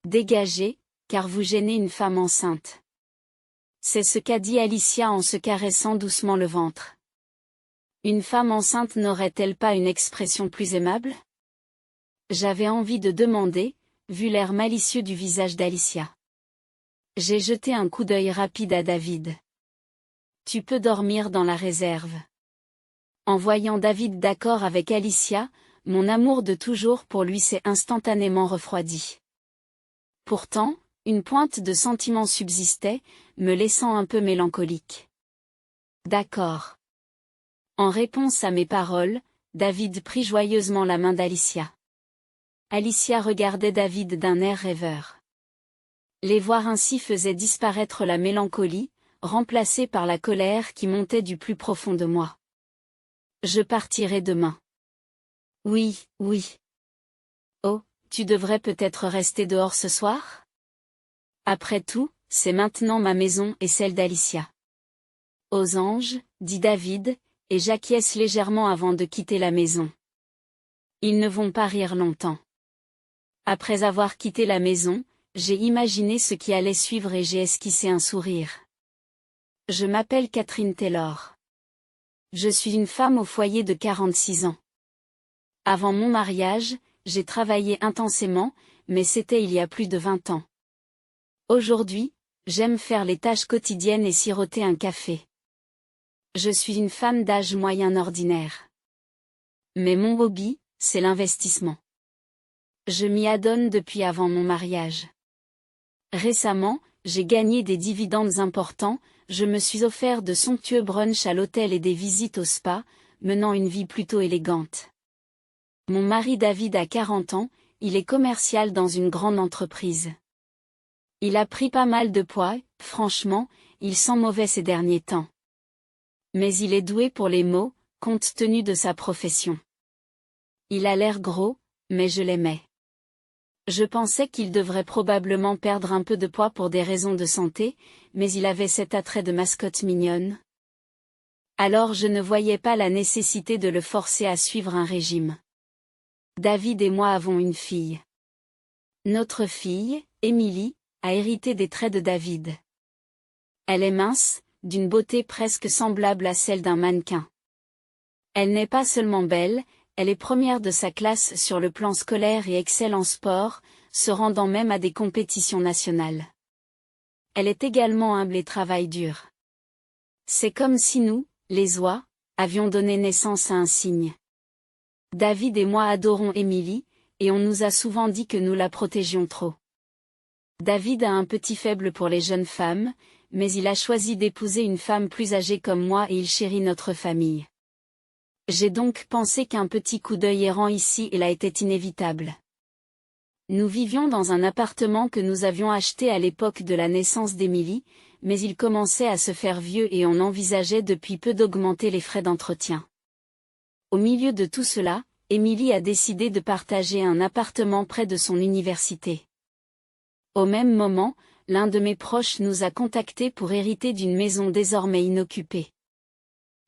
Dégagez, car vous gênez une femme enceinte. C'est ce qu'a dit Alicia en se caressant doucement le ventre. Une femme enceinte n'aurait-elle pas une expression plus aimable? J'avais envie de demander, vu l'air malicieux du visage d'Alicia. J'ai jeté un coup d'œil rapide à David. Tu peux dormir dans la réserve. En voyant David d'accord avec Alicia, mon amour de toujours pour lui s'est instantanément refroidi. Pourtant, une pointe de sentiment subsistait, me laissant un peu mélancolique. D'accord. En réponse à mes paroles, David prit joyeusement la main d'Alicia. Alicia regardait David d'un air rêveur. Les voir ainsi faisait disparaître la mélancolie, remplacée par la colère qui montait du plus profond de moi. Je partirai demain. Oui, oui. Oh, tu devrais peut-être rester dehors ce soir? Après tout, c'est maintenant ma maison et celle d'Alicia. Aux anges, dit David, et j'acquiesce légèrement avant de quitter la maison. Ils ne vont pas rire longtemps. Après avoir quitté la maison, j'ai imaginé ce qui allait suivre et j'ai esquissé un sourire. Je m'appelle Catherine Taylor. Je suis une femme au foyer de 46 ans. Avant mon mariage, j'ai travaillé intensément, mais c'était il y a plus de 20 ans. Aujourd'hui, j'aime faire les tâches quotidiennes et siroter un café. Je suis une femme d'âge moyen ordinaire. Mais mon hobby, c'est l'investissement. Je m'y adonne depuis avant mon mariage. Récemment, j'ai gagné des dividendes importants, je me suis offert de somptueux brunchs à l'hôtel et des visites au spa, menant une vie plutôt élégante. Mon mari David a 40 ans, il est commercial dans une grande entreprise. Il a pris pas mal de poids, franchement, il sent mauvais ces derniers temps. Mais il est doué pour les mots, compte tenu de sa profession. Il a l'air gros, mais je l'aimais. Je pensais qu'il devrait probablement perdre un peu de poids pour des raisons de santé, mais il avait cet attrait de mascotte mignonne. Alors je ne voyais pas la nécessité de le forcer à suivre un régime. David et moi avons une fille. Notre fille, Émilie, a hérité des traits de David. Elle est mince, d'une beauté presque semblable à celle d'un mannequin. Elle n'est pas seulement belle, elle est première de sa classe sur le plan scolaire et excelle en sport, se rendant même à des compétitions nationales. Elle est également humble et travaille dur. C'est comme si nous, les oies, avions donné naissance à un cygne. David et moi adorons Émilie, et on nous a souvent dit que nous la protégions trop. David a un petit faible pour les jeunes femmes, mais il a choisi d'épouser une femme plus âgée comme moi et il chérit notre famille. J'ai donc pensé qu'un petit coup d'œil errant ici et là était inévitable. Nous vivions dans un appartement que nous avions acheté à l'époque de la naissance d'Émilie, mais il commençait à se faire vieux et on envisageait depuis peu d'augmenter les frais d'entretien. Au milieu de tout cela, Émilie a décidé de partager un appartement près de son université. Au même moment, l'un de mes proches nous a contactés pour hériter d'une maison désormais inoccupée.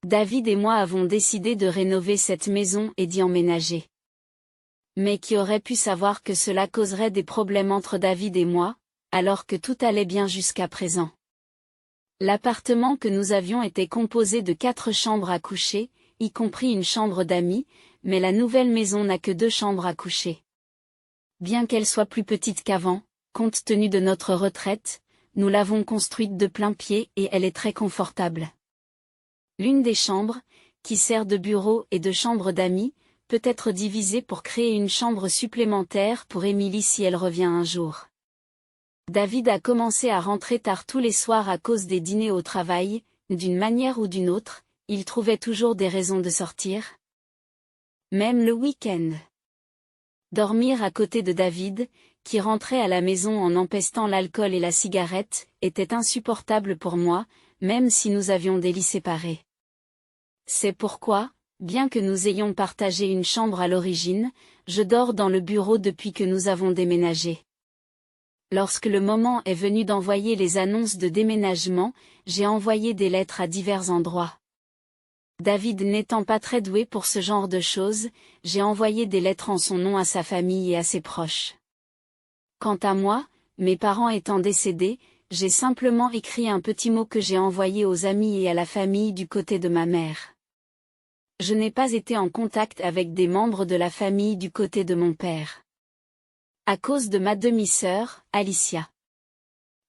David et moi avons décidé de rénover cette maison et d'y emménager. Mais qui aurait pu savoir que cela causerait des problèmes entre David et moi, alors que tout allait bien jusqu'à présent. L'appartement que nous avions était composé de 4 chambres à coucher, y compris une chambre d'amis, mais la nouvelle maison n'a que 2 chambres à coucher. Bien qu'elle soit plus petite qu'avant, compte tenu de notre retraite, nous l'avons construite de plain-pied et elle est très confortable. L'une des chambres, qui sert de bureau et de chambre d'amis, peut être divisée pour créer une chambre supplémentaire pour Émilie si elle revient un jour. David a commencé à rentrer tard tous les soirs à cause des dîners au travail, d'une manière ou d'une autre, il trouvait toujours des raisons de sortir. Même le week-end. Dormir à côté de David, qui rentrait à la maison en empestant l'alcool et la cigarette, était insupportable pour moi, même si nous avions des lits séparés. C'est pourquoi, bien que nous ayons partagé une chambre à l'origine, je dors dans le bureau depuis que nous avons déménagé. Lorsque le moment est venu d'envoyer les annonces de déménagement, j'ai envoyé des lettres à divers endroits. David n'étant pas très doué pour ce genre de choses, j'ai envoyé des lettres en son nom à sa famille et à ses proches. Quant à moi, mes parents étant décédés, j'ai simplement écrit un petit mot que j'ai envoyé aux amis et à la famille du côté de ma mère. Je n'ai pas été en contact avec des membres de la famille du côté de mon père. À cause de ma demi-sœur, Alicia.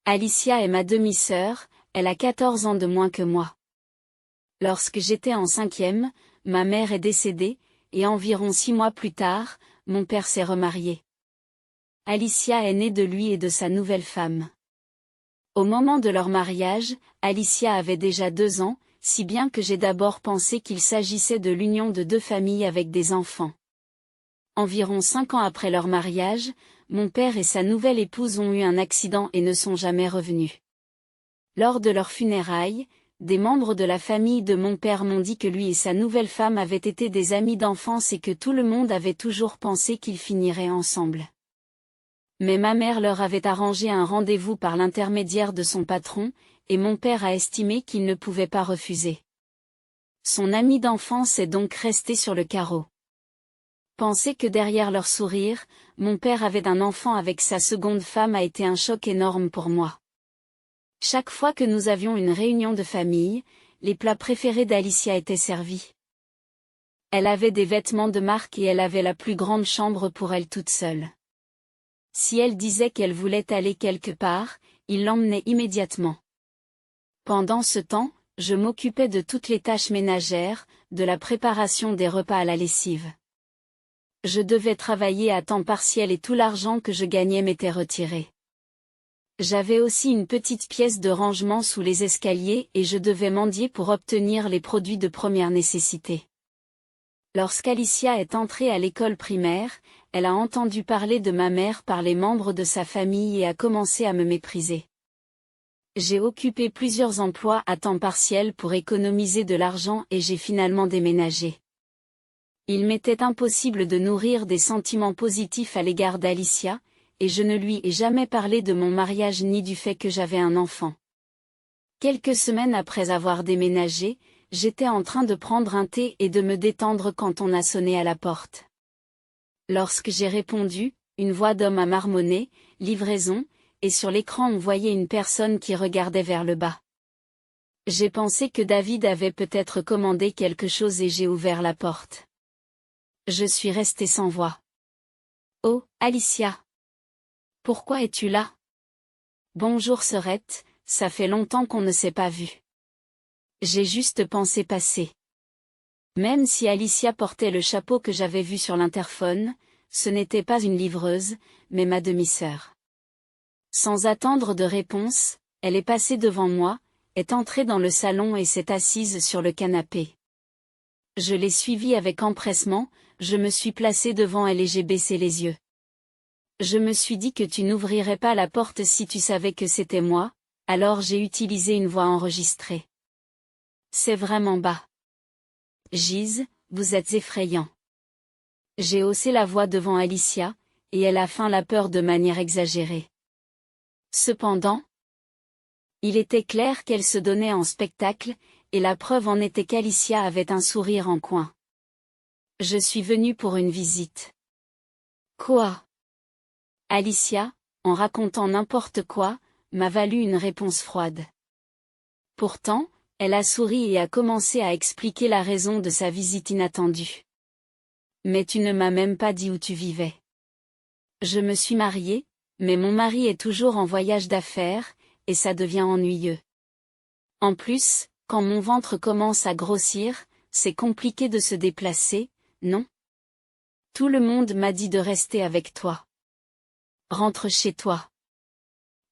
Alicia est ma demi-sœur, elle a 14 ans de moins que moi. Lorsque j'étais en 5e, ma mère est décédée, et environ 6 mois plus tard, mon père s'est remarié. Alicia est née de lui et de sa nouvelle femme. Au moment de leur mariage, Alicia avait déjà 2 ans, si bien que j'ai d'abord pensé qu'il s'agissait de l'union de 2 familles avec des enfants. Environ 5 ans après leur mariage, mon père et sa nouvelle épouse ont eu un accident et ne sont jamais revenus. Lors de leurs funérailles, des membres de la famille de mon père m'ont dit que lui et sa nouvelle femme avaient été des amis d'enfance et que tout le monde avait toujours pensé qu'ils finiraient ensemble. Mais ma mère leur avait arrangé un rendez-vous par l'intermédiaire de son patron, et mon père a estimé qu'il ne pouvait pas refuser. Son ami d'enfance est donc resté sur le carreau. Penser que derrière leur sourire, mon père avait un enfant avec sa seconde femme a été un choc énorme pour moi. Chaque fois que nous avions une réunion de famille, les plats préférés d'Alicia étaient servis. Elle avait des vêtements de marque et elle avait la plus grande chambre pour elle toute seule. Si elle disait qu'elle voulait aller quelque part, il l'emmenait immédiatement. Pendant ce temps, je m'occupais de toutes les tâches ménagères, de la préparation des repas à la lessive. Je devais travailler à temps partiel et tout l'argent que je gagnais m'était retiré. J'avais aussi une petite pièce de rangement sous les escaliers et je devais mendier pour obtenir les produits de première nécessité. Lorsqu'Alicia est entrée à l'école primaire, elle a entendu parler de ma mère par les membres de sa famille et a commencé à me mépriser. J'ai occupé plusieurs emplois à temps partiel pour économiser de l'argent et j'ai finalement déménagé. Il m'était impossible de nourrir des sentiments positifs à l'égard d'Alicia, et je ne lui ai jamais parlé de mon mariage ni du fait que j'avais un enfant. Quelques semaines après avoir déménagé, j'étais en train de prendre un thé et de me détendre quand on a sonné à la porte. Lorsque j'ai répondu, une voix d'homme a marmonné, « Livraison », et sur l'écran on voyait une personne qui regardait vers le bas. J'ai pensé que David avait peut-être commandé quelque chose et j'ai ouvert la porte. Je suis restée sans voix. « Oh, Alicia! Pourquoi es-tu là? » « Bonjour sœurette, ça fait longtemps qu'on ne s'est pas vu. » J'ai juste pensé passer. Même si Alicia portait le chapeau que j'avais vu sur l'interphone, ce n'était pas une livreuse, mais ma demi-sœur. Sans attendre de réponse, elle est passée devant moi, est entrée dans le salon et s'est assise sur le canapé. Je l'ai suivie avec empressement, je me suis placée devant elle et j'ai baissé les yeux. Je me suis dit que tu n'ouvrirais pas la porte si tu savais que c'était moi, alors j'ai utilisé une voix enregistrée. C'est vraiment bas. Gise, vous êtes effrayant. J'ai haussé la voix devant Alicia, et elle a feint la peur de manière exagérée. Cependant, il était clair qu'elle se donnait en spectacle, et la preuve en était qu'Alicia avait un sourire en coin. Je suis venue pour une visite. Quoi? Alicia, en racontant n'importe quoi, m'a valu une réponse froide. Pourtant, elle a souri et a commencé à expliquer la raison de sa visite inattendue. Mais tu ne m'as même pas dit où tu vivais. Je me suis mariée, mais mon mari est toujours en voyage d'affaires, et ça devient ennuyeux. En plus, quand mon ventre commence à grossir, c'est compliqué de se déplacer, non? Tout le monde m'a dit de rester avec toi. Rentre chez toi.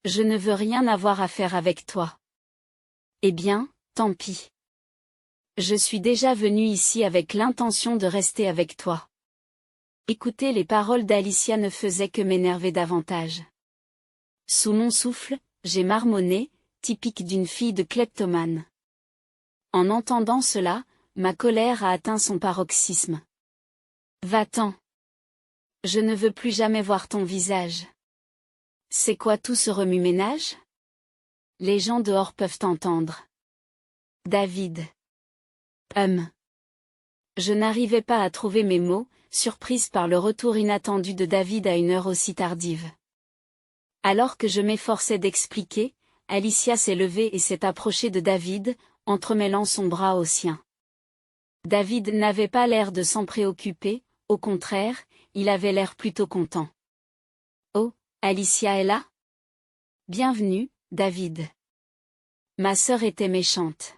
Je ne veux rien avoir à faire avec toi. Eh bien, tant pis. Je suis déjà venue ici avec l'intention de rester avec toi. Écouter les paroles d'Alicia ne faisait que m'énerver davantage. Sous mon souffle, j'ai marmonné, typique d'une fille de kleptomane. En entendant cela, ma colère a atteint son paroxysme. Va-t'en. Je ne veux plus jamais voir ton visage. C'est quoi tout ce remue-ménage? Les gens dehors peuvent t'entendre. David. Je n'arrivais pas à trouver mes mots, surprise par le retour inattendu de David à une heure aussi tardive. Alors que je m'efforçais d'expliquer, Alicia s'est levée et s'est approchée de David, entremêlant son bras au sien. David n'avait pas l'air de s'en préoccuper, au contraire, il avait l'air plutôt content. « Oh, Alicia est là ? Bienvenue, David. Ma sœur était méchante.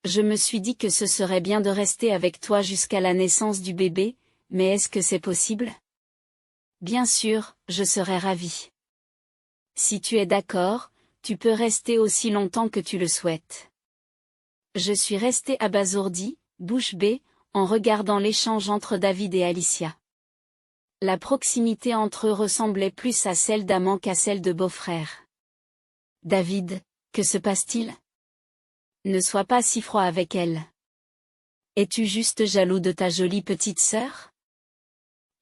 Je me suis dit que ce serait bien de rester avec toi jusqu'à la naissance du bébé, mais est-ce que c'est possible ? Bien sûr, je serais ravie. Si tu es d'accord, tu peux rester aussi longtemps que tu le souhaites. » Je suis restée abasourdie, bouche bée, en regardant l'échange entre David et Alicia. La proximité entre eux ressemblait plus à celle d'amant qu'à celle de beau-frère. « David, que se passe-t-il ? Ne sois pas si froid avec elle. Es-tu juste jaloux de ta jolie petite sœur ? »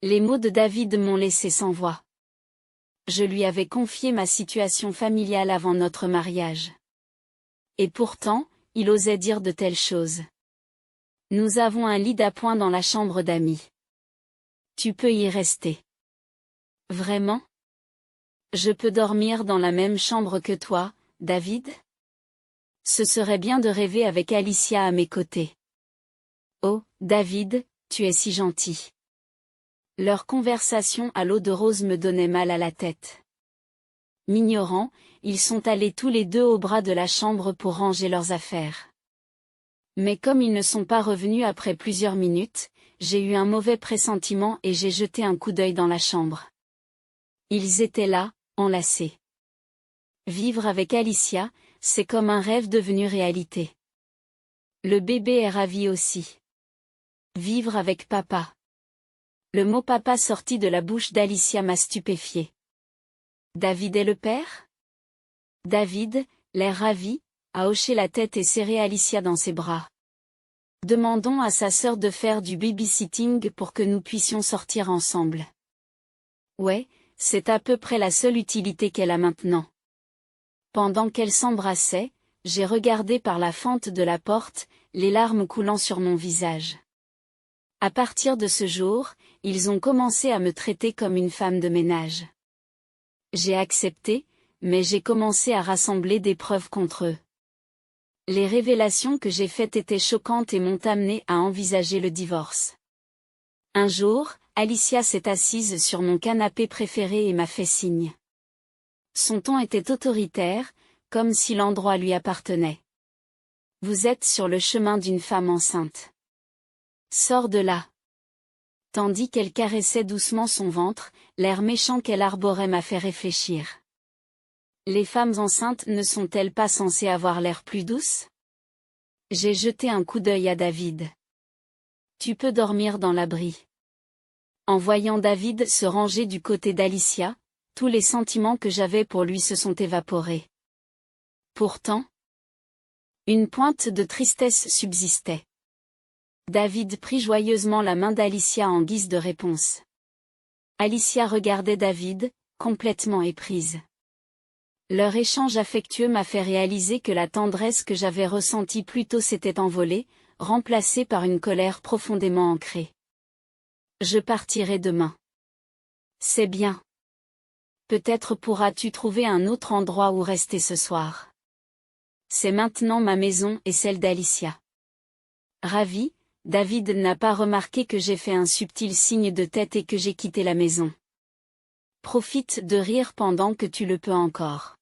Les mots de David m'ont laissé sans voix. Je lui avais confié ma situation familiale avant notre mariage. Et pourtant, il osait dire de telles choses. Nous avons un lit d'appoint dans la chambre d'amis. Tu peux y rester. Vraiment ? Je peux dormir dans la même chambre que toi, David ? Ce serait bien de rêver avec Alicia à mes côtés. Oh, David, tu es si gentil. Leur conversation à l'eau de rose me donnait mal à la tête. M'ignorant, ils sont allés tous les deux au bras de la chambre pour ranger leurs affaires. Mais comme ils ne sont pas revenus après plusieurs minutes, j'ai eu un mauvais pressentiment et j'ai jeté un coup d'œil dans la chambre. Ils étaient là, enlacés. Vivre avec Alicia, c'est comme un rêve devenu réalité. Le bébé est ravi aussi. Vivre avec papa. Le mot papa sorti de la bouche d'Alicia m'a stupéfié. David est le père ? David, l'air ravi, a hoché la tête et serré Alicia dans ses bras. Demandons à sa sœur de faire du babysitting pour que nous puissions sortir ensemble. Ouais, c'est à peu près la seule utilité qu'elle a maintenant. Pendant qu'elle s'embrassait, j'ai regardé par la fente de la porte, les larmes coulant sur mon visage. À partir de ce jour, ils ont commencé à me traiter comme une femme de ménage. J'ai accepté, mais j'ai commencé à rassembler des preuves contre eux. Les révélations que j'ai faites étaient choquantes et m'ont amené à envisager le divorce. Un jour, Alicia s'est assise sur mon canapé préféré et m'a fait signe. Son ton était autoritaire, comme si l'endroit lui appartenait. « Vous êtes sur le chemin d'une femme enceinte. Sors de là. » Tandis qu'elle caressait doucement son ventre, l'air méchant qu'elle arborait m'a fait réfléchir. Les femmes enceintes ne sont-elles pas censées avoir l'air plus douces ? J'ai jeté un coup d'œil à David. Tu peux dormir dans l'abri. En voyant David se ranger du côté d'Alicia, tous les sentiments que j'avais pour lui se sont évaporés. Pourtant, une pointe de tristesse subsistait. David prit joyeusement la main d'Alicia en guise de réponse. Alicia regardait David, complètement éprise. Leur échange affectueux m'a fait réaliser que la tendresse que j'avais ressentie plus tôt s'était envolée, remplacée par une colère profondément ancrée. Je partirai demain. C'est bien. Peut-être pourras-tu trouver un autre endroit où rester ce soir. C'est maintenant ma maison et celle d'Alicia. Ravi, David n'a pas remarqué que j'ai fait un subtil signe de tête et que j'ai quitté la maison. Profite de rire pendant que tu le peux encore.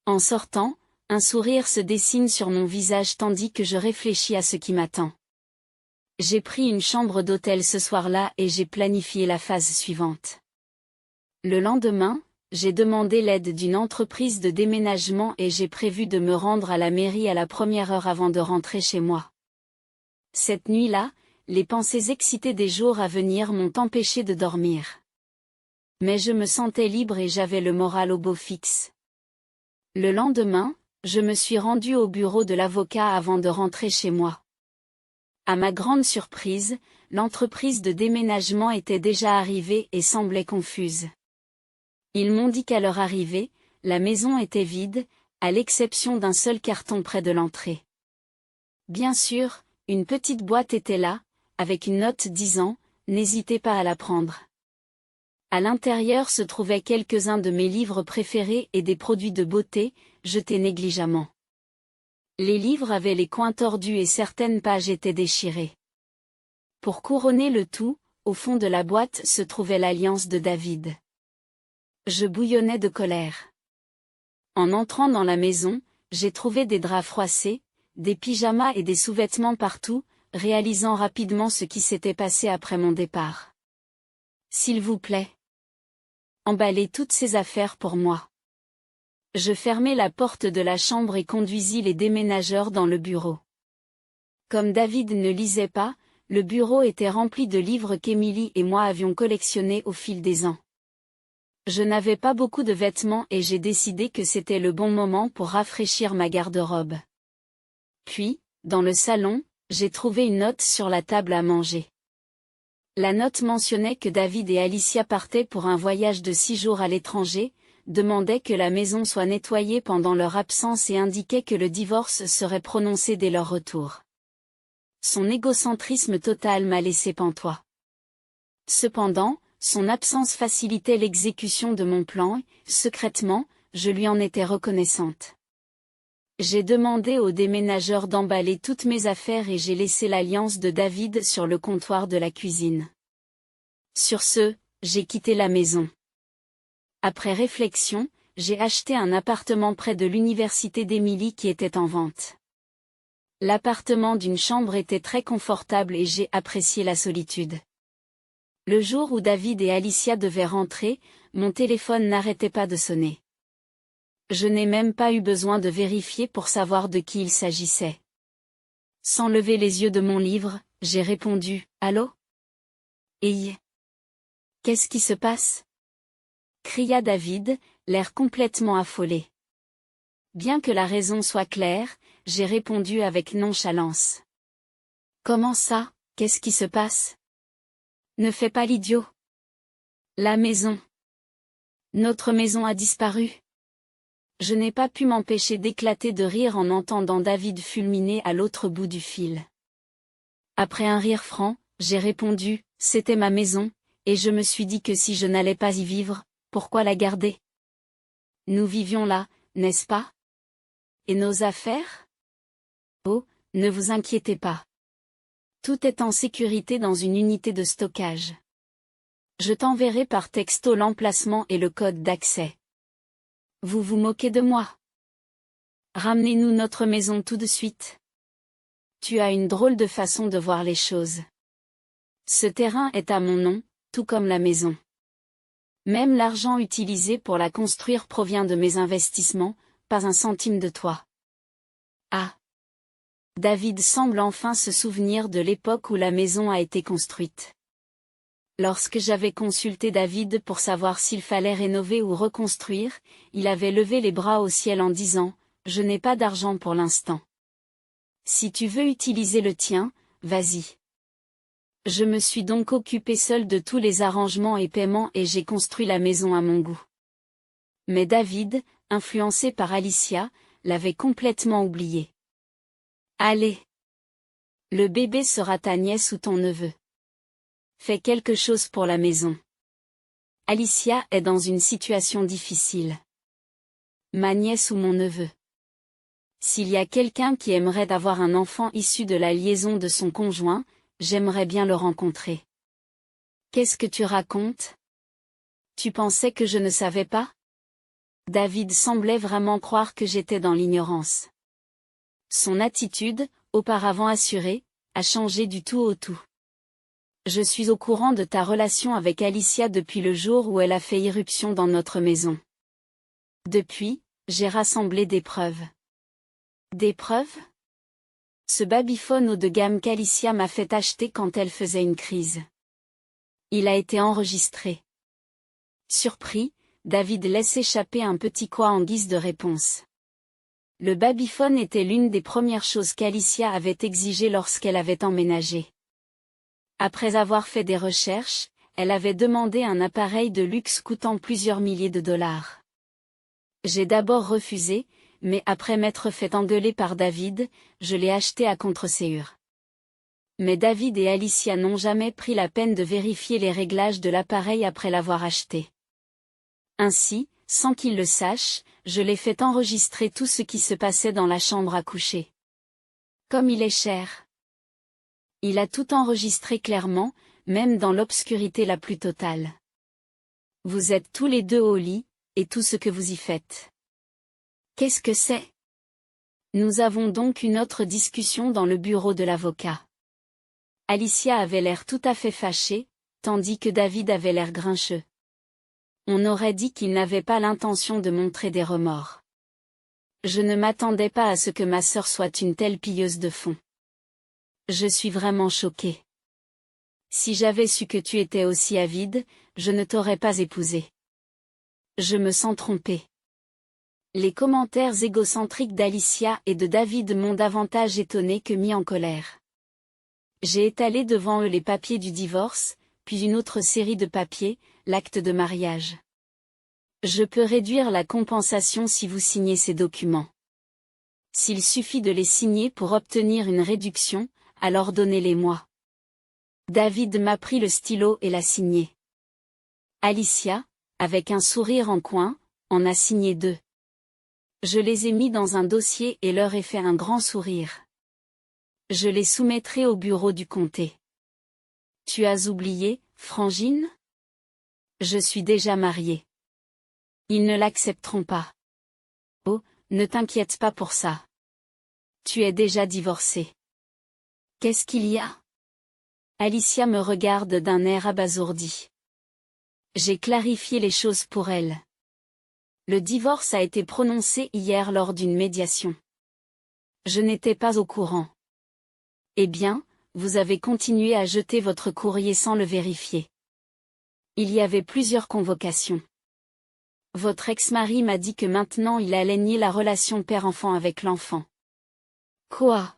En sortant, un sourire se dessine sur mon visage tandis que je réfléchis à ce qui m'attend. J'ai pris une chambre d'hôtel ce soir-là et j'ai planifié la phase suivante. Le lendemain, j'ai demandé l'aide d'une entreprise de déménagement et j'ai prévu de me rendre à la mairie à la première heure avant de rentrer chez moi. Cette nuit-là, les pensées excitées des jours à venir m'ont empêché de dormir. Mais je me sentais libre et j'avais le moral au beau fixe. Le lendemain, je me suis rendue au bureau de l'avocat avant de rentrer chez moi. À ma grande surprise, l'entreprise de déménagement était déjà arrivée et semblait confuse. Ils m'ont dit qu'à leur arrivée, la maison était vide, à l'exception d'un seul carton près de l'entrée. Bien sûr, une petite boîte était là, avec une note disant « N'hésitez pas à la prendre ». À l'intérieur se trouvaient quelques-uns de mes livres préférés et des produits de beauté, jetés négligemment. Les livres avaient les coins tordus et certaines pages étaient déchirées. Pour couronner le tout, au fond de la boîte se trouvait l'alliance de David. Je bouillonnais de colère. En entrant dans la maison, j'ai trouvé des draps froissés, des pyjamas et des sous-vêtements partout, réalisant rapidement ce qui s'était passé après mon départ. S'il vous plaît. Emballez toutes ces affaires pour moi. Je fermai la porte de la chambre et conduisis les déménageurs dans le bureau. Comme David ne lisait pas, le bureau était rempli de livres qu'Émilie et moi avions collectionnés au fil des ans. Je n'avais pas beaucoup de vêtements et j'ai décidé que c'était le bon moment pour rafraîchir ma garde-robe. Puis, dans le salon, j'ai trouvé une note sur la table à manger. La note mentionnait que David et Alicia partaient pour un voyage de 6 jours à l'étranger, demandait que la maison soit nettoyée pendant leur absence et indiquait que le divorce serait prononcé dès leur retour. Son égocentrisme total m'a laissé pantois. Cependant, son absence facilitait l'exécution de mon plan et, secrètement, je lui en étais reconnaissante. J'ai demandé au déménageur d'emballer toutes mes affaires et j'ai laissé l'alliance de David sur le comptoir de la cuisine. Sur ce, j'ai quitté la maison. Après réflexion, j'ai acheté un appartement près de l'université d'Émilie qui était en vente. L'appartement d'une chambre était très confortable et j'ai apprécié la solitude. Le jour où David et Alicia devaient rentrer, mon téléphone n'arrêtait pas de sonner. Je n'ai même pas eu besoin de vérifier pour savoir de qui il s'agissait. Sans lever les yeux de mon livre, j'ai répondu « Allô ? Hey ! Qu'est-ce qui se passe ?» cria David, l'air complètement affolé. Bien que la raison soit claire, j'ai répondu avec nonchalance. « Comment ça, qu'est-ce qui se passe ? Ne fais pas l'idiot. La maison. Notre maison a disparu. » Je n'ai pas pu m'empêcher d'éclater de rire en entendant David fulminer à l'autre bout du fil. Après un rire franc, j'ai répondu, c'était ma maison, et je me suis dit que si je n'allais pas y vivre, pourquoi la garder? Nous vivions là, n'est-ce pas? Et nos affaires? Oh, ne vous inquiétez pas. Tout est en sécurité dans une unité de stockage. Je t'enverrai par texto l'emplacement et le code d'accès. Vous vous moquez de moi? Ramenez-nous notre maison tout de suite. Tu as une drôle de façon de voir les choses. Ce terrain est à mon nom, tout comme la maison. Même l'argent utilisé pour la construire provient de mes investissements, pas un centime de toi. Ah! David semble enfin se souvenir de l'époque où la maison a été construite. Lorsque j'avais consulté David pour savoir s'il fallait rénover ou reconstruire, il avait levé les bras au ciel en disant « Je n'ai pas d'argent pour l'instant. Si tu veux utiliser le tien, vas-y. » Je me suis donc occupé seul de tous les arrangements et paiements et j'ai construit la maison à mon goût. Mais David, influencé par Alicia, l'avait complètement oublié. Allez! Le bébé sera ta nièce ou ton neveu. Fais quelque chose pour la maison. Alicia est dans une situation difficile. Ma nièce ou mon neveu. S'il y a quelqu'un qui aimerait avoir un enfant issu de la liaison de son conjoint, j'aimerais bien le rencontrer. Qu'est-ce que tu racontes? Tu pensais que je ne savais pas? David semblait vraiment croire que j'étais dans l'ignorance. Son attitude, auparavant assurée, a changé du tout au tout. Je suis au courant de ta relation avec Alicia depuis le jour où elle a fait irruption dans notre maison. Depuis, j'ai rassemblé des preuves. Des preuves? Ce babyphone haut de gamme qu'Alicia m'a fait acheter quand elle faisait une crise. Il a été enregistré. Surpris, David laisse échapper un petit quoi en guise de réponse. Le babyphone était l'une des premières choses qu'Alicia avait exigées lorsqu'elle avait emménagé. Après avoir fait des recherches, elle avait demandé un appareil de luxe coûtant plusieurs milliers de dollars. J'ai d'abord refusé, mais après m'être fait engueuler par David, je l'ai acheté à contre-séance. Mais David et Alicia n'ont jamais pris la peine de vérifier les réglages de l'appareil après l'avoir acheté. Ainsi, sans qu'ils le sachent, je l'ai fait enregistrer tout ce qui se passait dans la chambre à coucher. Comme il est cher. Il a tout enregistré clairement, même dans l'obscurité la plus totale. Vous êtes tous les deux au lit, et tout ce que vous y faites. Qu'est-ce que c'est? Nous avons donc une autre discussion dans le bureau de l'avocat. Alicia avait l'air tout à fait fâchée, tandis que David avait l'air grincheux. On aurait dit qu'il n'avait pas l'intention de montrer des remords. Je ne m'attendais pas à ce que ma sœur soit une telle pilleuse de fonds. Je suis vraiment choquée. Si j'avais su que tu étais aussi avide, je ne t'aurais pas épousée. Je me sens trompée. Les commentaires égocentriques d'Alicia et de David m'ont davantage étonnée que mis en colère. J'ai étalé devant eux les papiers du divorce, puis une autre série de papiers, l'acte de mariage. Je peux réduire la compensation si vous signez ces documents. S'il suffit de les signer pour obtenir une réduction, alors donnez-les-moi. David m'a pris le stylo et l'a signé. Alicia, avec un sourire en coin, en a signé 2. Je les ai mis dans un dossier et leur ai fait un grand sourire. Je les soumettrai au bureau du comté. Tu as oublié, Frangine? Je suis déjà mariée. Ils ne l'accepteront pas. Oh, ne t'inquiète pas pour ça. Tu es déjà divorcée. Qu'est-ce qu'il y a? Alicia me regarde d'un air abasourdi. J'ai clarifié les choses pour elle. Le divorce a été prononcé hier lors d'une médiation. Je n'étais pas au courant. Eh bien, vous avez continué à jeter votre courrier sans le vérifier. Il y avait plusieurs convocations. Votre ex-mari m'a dit que maintenant il allait nier la relation père-enfant avec l'enfant. Quoi?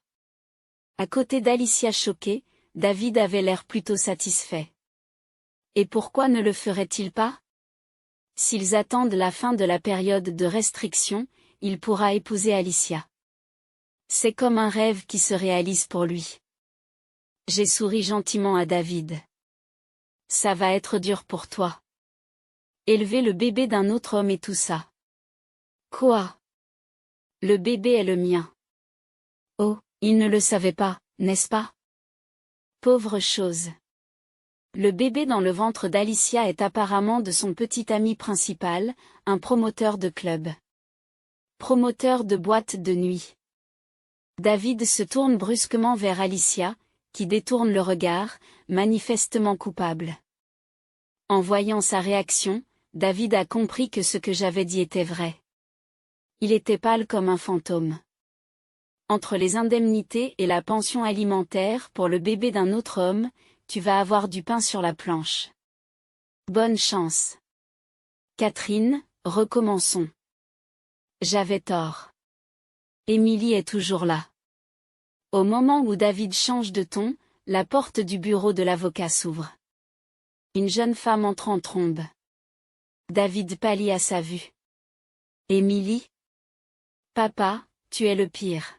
À côté d'Alicia choquée, David avait l'air plutôt satisfait. Et pourquoi ne le ferait-il pas? S'ils attendent la fin de la période de restriction, il pourra épouser Alicia. C'est comme un rêve qui se réalise pour lui. J'ai souri gentiment à David. Ça va être dur pour toi. Élever le bébé d'un autre homme et tout ça. Quoi? Le bébé est le mien. Oh, il ne le savait pas, n'est-ce pas? Pauvre chose. Le bébé dans le ventre d'Alicia est apparemment de son petit ami principal, un promoteur de club. Promoteur de boîte de nuit. David se tourne brusquement vers Alicia, qui détourne le regard, manifestement coupable. En voyant sa réaction, David a compris que ce que j'avais dit était vrai. Il était pâle comme un fantôme. Entre les indemnités et la pension alimentaire pour le bébé d'un autre homme, tu vas avoir du pain sur la planche. Bonne chance. Catherine, recommençons. J'avais tort. Émilie est toujours là. Au moment où David change de ton, la porte du bureau de l'avocat s'ouvre. Une jeune femme entre en trombe. David pâlit à sa vue. Émilie? Papa, tu es le pire.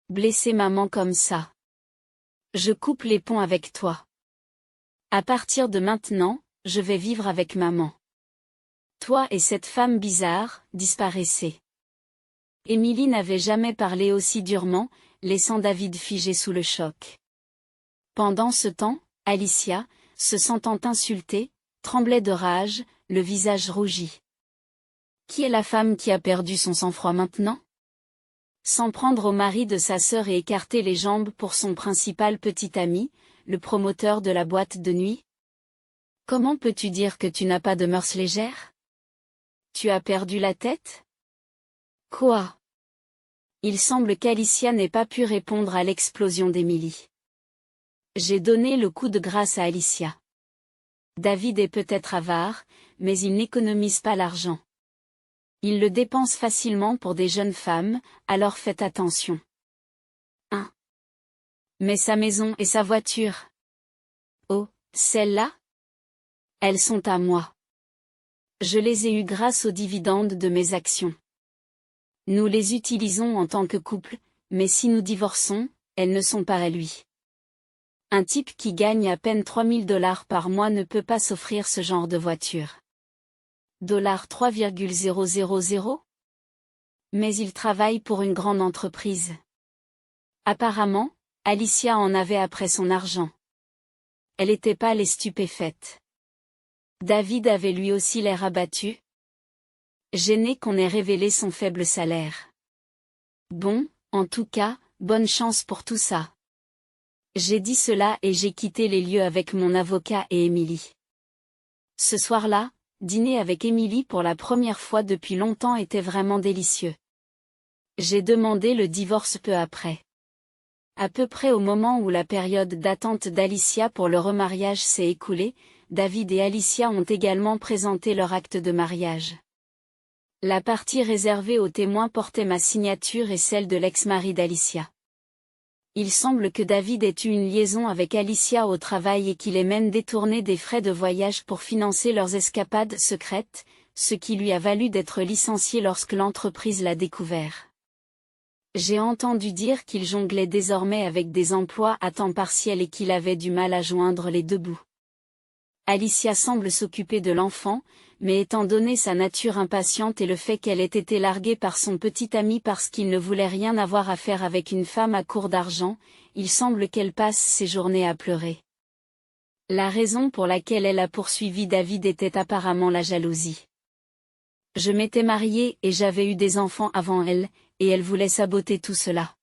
Blesser maman comme ça. Je coupe les ponts avec toi. À partir de maintenant, je vais vivre avec maman. Toi et cette femme bizarre, disparaissez. Émilie n'avait jamais parlé aussi durement, laissant David figé sous le choc. Pendant ce temps, Alicia, se sentant insultée, tremblait de rage, le visage rougi. Qui est la femme qui a perdu son sang-froid maintenant? S'en prendre au mari de sa sœur et écarter les jambes pour son principal petit ami, le promoteur de la boîte de nuit? Comment peux-tu dire que tu n'as pas de mœurs légères? Tu as perdu la tête? Quoi? Il semble qu'Alicia n'ait pas pu répondre à l'explosion d'Émilie. J'ai donné le coup de grâce à Alicia. David est peut-être avare, mais il n'économise pas l'argent. Il le dépense facilement pour des jeunes femmes, alors faites attention. 1. Mais sa maison et sa voiture. Oh, celles-là? Elles sont à moi. Je les ai eues grâce aux dividendes de mes actions. Nous les utilisons en tant que couple, mais si nous divorçons, elles ne sont pas à lui. Un type qui gagne à peine $3000 par mois ne peut pas s'offrir ce genre de voiture. 3,000? Mais il travaille pour une grande entreprise. Apparemment, Alicia en avait après son argent. Elle était pâle et stupéfaite. David avait lui aussi l'air abattu. Gêné qu'on ait révélé son faible salaire. Bon, en tout cas, bonne chance pour tout ça. J'ai dit cela et j'ai quitté les lieux avec mon avocat et Émilie. Ce soir-là, dîner avec Émilie pour la première fois depuis longtemps était vraiment délicieux. J'ai demandé le divorce peu après. À peu près au moment où la période d'attente d'Alicia pour le remariage s'est écoulée, David et Alicia ont également présenté leur acte de mariage. La partie réservée aux témoins portait ma signature et celle de l'ex-mari d'Alicia. Il semble que David ait eu une liaison avec Alicia au travail et qu'il ait même détourné des frais de voyage pour financer leurs escapades secrètes, ce qui lui a valu d'être licencié lorsque l'entreprise l'a découvert. J'ai entendu dire qu'il jonglait désormais avec des emplois à temps partiel et qu'il avait du mal à joindre les deux bouts. Alicia semble s'occuper de l'enfant, mais étant donné sa nature impatiente et le fait qu'elle ait été larguée par son petit ami parce qu'il ne voulait rien avoir à faire avec une femme à court d'argent, il semble qu'elle passe ses journées à pleurer. La raison pour laquelle elle a poursuivi David était apparemment la jalousie. Je m'étais mariée et j'avais eu des enfants avant elle, et elle voulait saboter tout cela.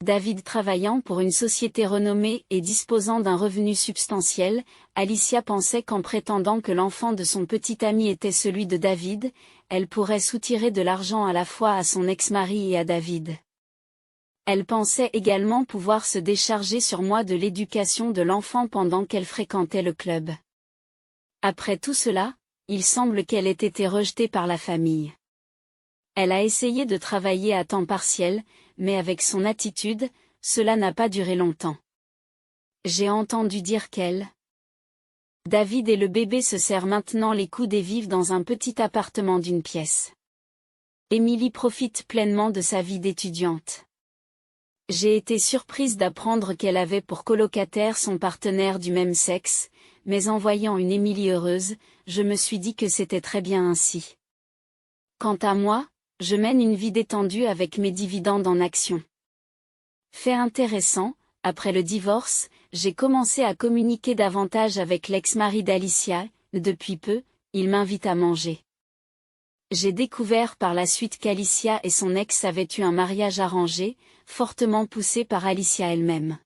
David travaillant pour une société renommée et disposant d'un revenu substantiel, Alicia pensait qu'en prétendant que l'enfant de son petit ami était celui de David, elle pourrait soutirer de l'argent à la fois à son ex-mari et à David. Elle pensait également pouvoir se décharger sur moi de l'éducation de l'enfant pendant qu'elle fréquentait le club. Après tout cela, il semble qu'elle ait été rejetée par la famille. Elle a essayé de travailler à temps partiel, mais avec son attitude, cela n'a pas duré longtemps. J'ai entendu dire David et le bébé se serrent maintenant les coudes et vivent dans un petit appartement d'une pièce. Émilie profite pleinement de sa vie d'étudiante. J'ai été surprise d'apprendre qu'elle avait pour colocataire son partenaire du même sexe, mais en voyant une Émilie heureuse, je me suis dit que c'était très bien ainsi. Quant à moi, je mène une vie détendue avec mes dividendes en actions. Fait intéressant, après le divorce, j'ai commencé à communiquer davantage avec l'ex-mari d'Alicia, depuis peu, il m'invite à manger. J'ai découvert par la suite qu'Alicia et son ex avaient eu un mariage arrangé, fortement poussé par Alicia elle-même.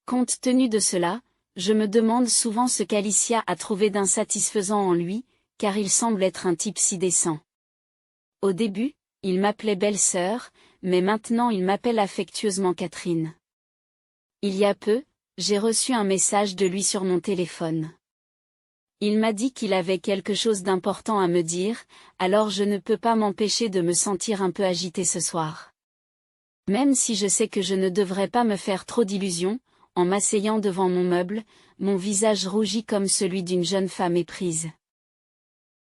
Compte tenu de cela, je me demande souvent ce qu'Alicia a trouvé d'insatisfaisant en lui, car il semble être un type si décent. Au début, il m'appelait belle-sœur, mais maintenant il m'appelle affectueusement Catherine. Il y a peu, j'ai reçu un message de lui sur mon téléphone. Il m'a dit qu'il avait quelque chose d'important à me dire, alors je ne peux pas m'empêcher de me sentir un peu agitée ce soir. Même si je sais que je ne devrais pas me faire trop d'illusions, en m'asseyant devant mon meuble, mon visage rougit comme celui d'une jeune femme éprise.